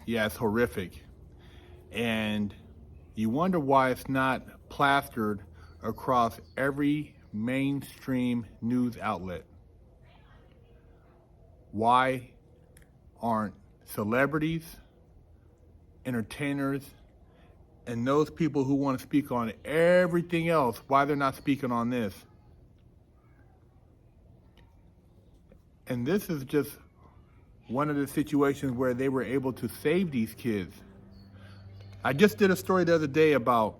Yeah, it's horrific. And you wonder why it's not plastered across every mainstream news outlet. Why aren't celebrities, entertainers, and those people who want to speak on everything else, why they're not speaking on this? And this is just one of the situations where they were able to save these kids. I just did a story the other day about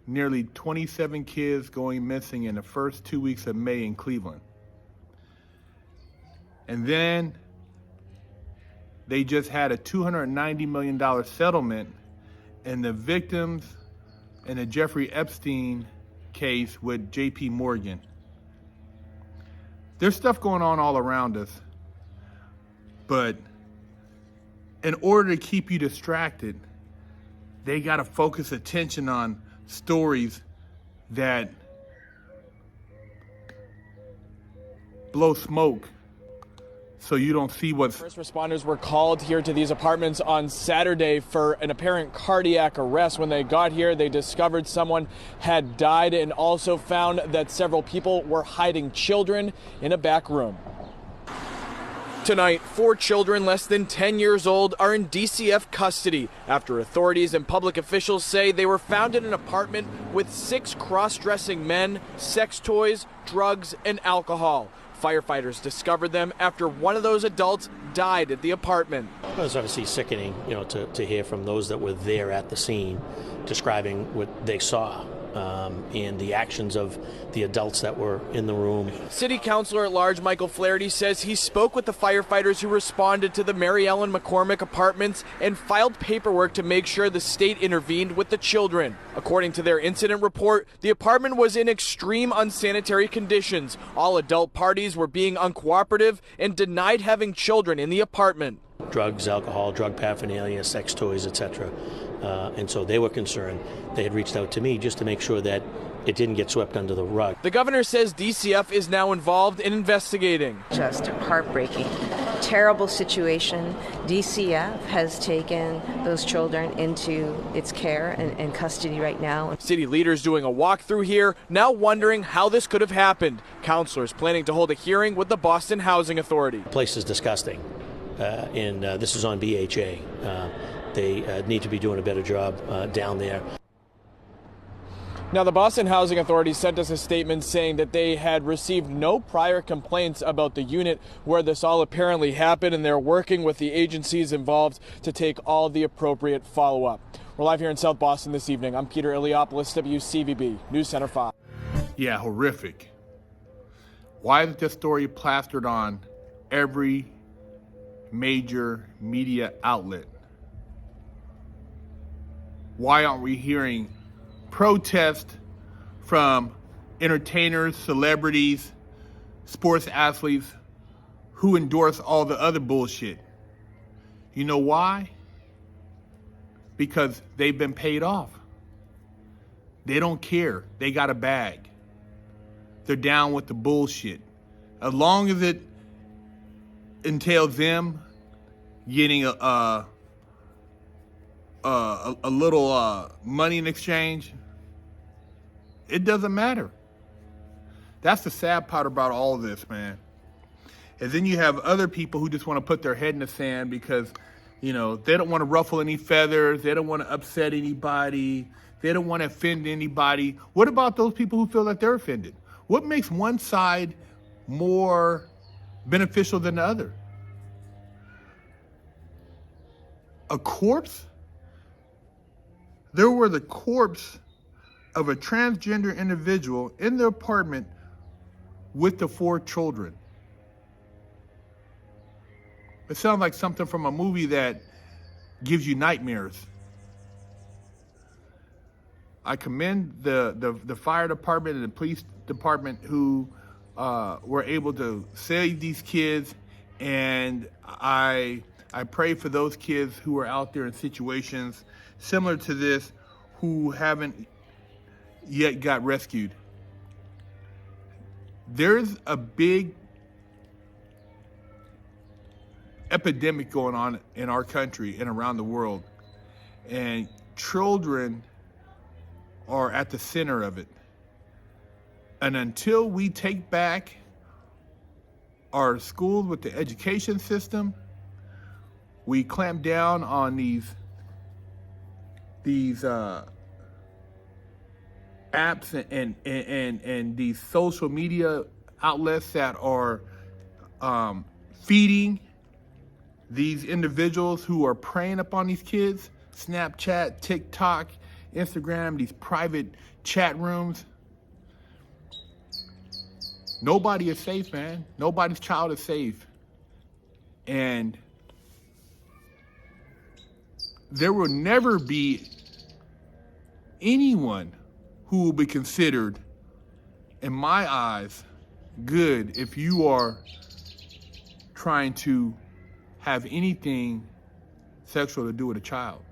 nearly 27 kids going missing in the first 2 weeks of May in Cleveland. And then they just had a $290 million settlement in the victims in the Jeffrey Epstein case with JP Morgan. There's stuff going on all around us, but in order to keep you distracted, they got to focus attention on stories that blow smoke so you don't see what's... First responders were called here to these apartments on Saturday for an apparent cardiac arrest. When they got here, they discovered someone had died and also found that several people were hiding children in a back room. Tonight, 4 children less than 10 years old are in DCF custody after authorities and public officials say they were found in an apartment with 6 cross-dressing men, sex toys, drugs, and alcohol. Firefighters discovered them after one of those adults died at the apartment. It was obviously sickening, to hear from those that were there at the scene describing what they saw and the actions of the adults that were in the room. City Councilor at Large Michael Flaherty says he spoke with the firefighters who responded to the Mary Ellen McCormick apartments and filed paperwork to make sure the state intervened with the children. According to their incident report, the apartment was in extreme unsanitary conditions. All adult parties were being uncooperative and denied having children in the apartment. Drugs, alcohol, drug paraphernalia, sex toys, etc. And so they were concerned. They had reached out to me just to make sure that it didn't get swept under the rug. The governor says DCF is now involved in investigating. Just heartbreaking, terrible situation. DCF has taken those children into its care and custody right now. City leaders doing a walkthrough here, now wondering how this could have happened. Councilors planning to hold a hearing with the Boston Housing Authority. The place is disgusting, and this is on BHA. They need to be doing a better job down there. Now, the Boston Housing Authority sent us a statement saying that they had received no prior complaints about the unit where this all apparently happened, and they're working with the agencies involved to take all the appropriate follow-up. We're live here in South Boston this evening. I'm Peter Iliopoulos, WCVB News Center 5. Yeah, horrific. Why is this story plastered on every major media outlet? Why aren't we hearing protest from entertainers, celebrities, sports athletes who endorse all the other bullshit? You know why? Because they've been paid off. They don't care. They got a bag. They're down with the bullshit. As long as it entails them getting a little money in exchange, it doesn't matter. That's the sad part about all of this, man. And then you have other people who just want to put their head in the sand because, they don't want to ruffle any feathers. They don't want to upset anybody. They don't want to offend anybody. What about those people who feel that they're offended? What makes one side more beneficial than the other? A corpse? There were the corpse of a transgender individual in the apartment with the 4 children. It sounds like something from a movie that gives you nightmares. I commend the fire department and the police department who were able to save these kids, and I pray for those kids who are out there in situations similar to this who haven't yet got rescued. There's a big epidemic going on in our country and around the world. And children are at the center of it. And until we take back our schools with the education system, we clamp down on these apps and these social media outlets that are feeding these individuals who are preying upon these kids. Snapchat, TikTok, Instagram, these private chat rooms. Nobody is safe, man. Nobody's child is safe. And there will never be anyone who will be considered, in my eyes, good if you are trying to have anything sexual to do with a child.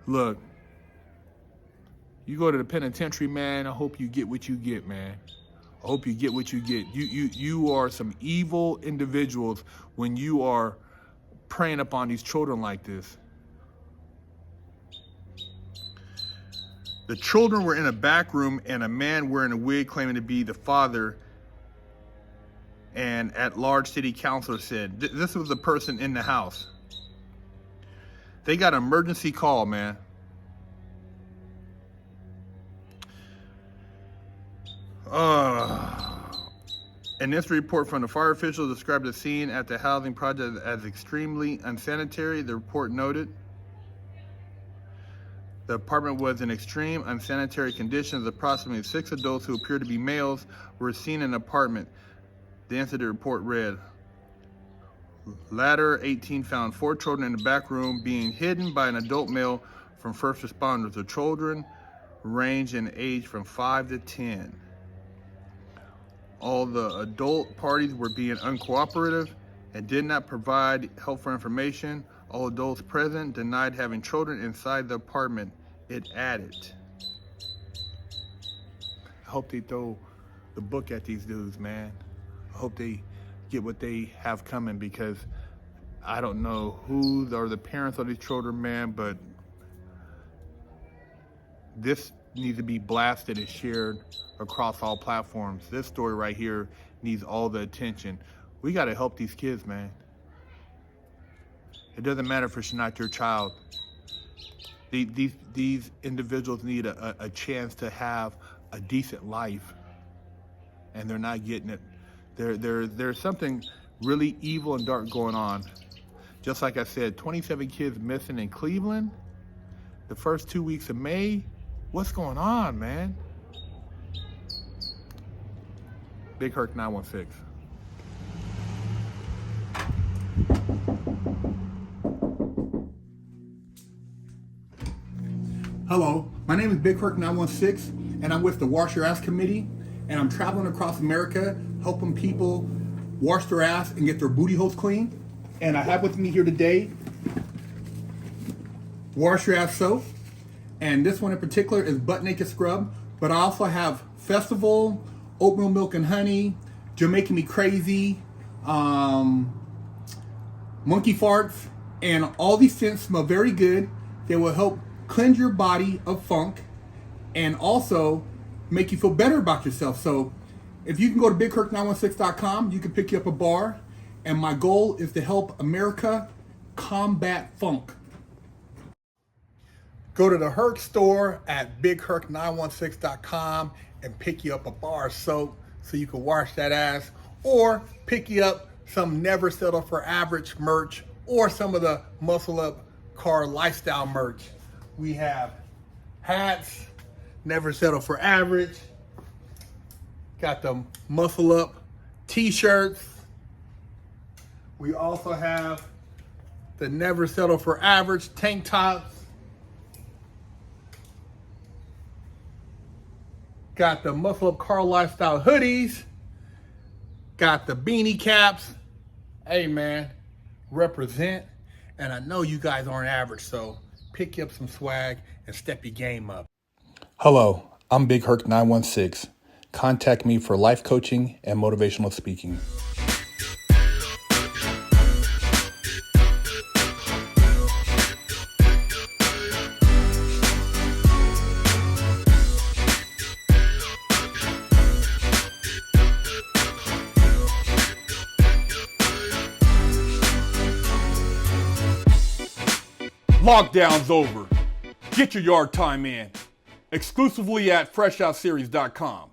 Look, you go to the penitentiary, man, I hope you get what you get, man. I hope you get what you get. You are some evil individuals when you are preying upon these children like this. The children were in a back room and a man wearing a wig claiming to be the father and at-large city councilor said, this was the person in the house. They got an emergency call, man. And this report from the fire official described the scene at the housing project as extremely unsanitary. The report noted the apartment was in extreme unsanitary conditions. Approximately 6 adults who appear to be males were seen in the apartment. The incident report read, Ladder 18 found 4 children in the back room being hidden by an adult male from first responders. The children range in age from 5 to 10. All the adult parties were being uncooperative and did not provide helpful information. All adults present denied having children inside the apartment, it added. I hope they throw the book at these dudes, man. I hope they get what they have coming, because I don't know who are the parents of these children, man, but this needs to be blasted and shared across all platforms. This story right here needs all the attention. We got to help these kids, man. It doesn't matter if it's not your child. These individuals need a chance to have a decent life, and they're not getting it. There's something really evil and dark going on. Just like I said, 27 kids missing in Cleveland the first 2 weeks of May. What's going on, man? Big Herc 916. Hello, my name is Big Herc 916, and I'm with the Wash Your Ass Committee, and I'm traveling across America helping people wash their ass and get their booty holes clean. And I have with me here today Wash Your Ass Soap, and this one in particular is Butt Naked Scrub, but I also have Festival, Oatmeal Milk and Honey, Jamaican Me Crazy, Monkey Farts, and all these scents smell very good. They will help cleanse your body of funk and also make you feel better about yourself. So if you can go to BigHerc916.com, you can pick you up a bar, and my goal is to help America combat funk. Go to the Herc store at BigHerc916.com and pick you up a bar of soap so you can wash that ass, or pick you up some Never Settle for Average merch, or some of the Muscleup Car Lifestyle merch. We have hats, Never Settle for Average, got the Muscleup t-shirts. We also have the Never Settle for Average tank tops. Got the Muscleup Car Lifestyle hoodies. Got the beanie caps. Hey man, represent. And I know you guys aren't average, so pick you up some swag and step your game up. Hello, I'm Big Herc 916. contact me for life coaching and motivational speaking. Lockdown's over. Get your yard time in. Exclusively at FreshOutSeries.com.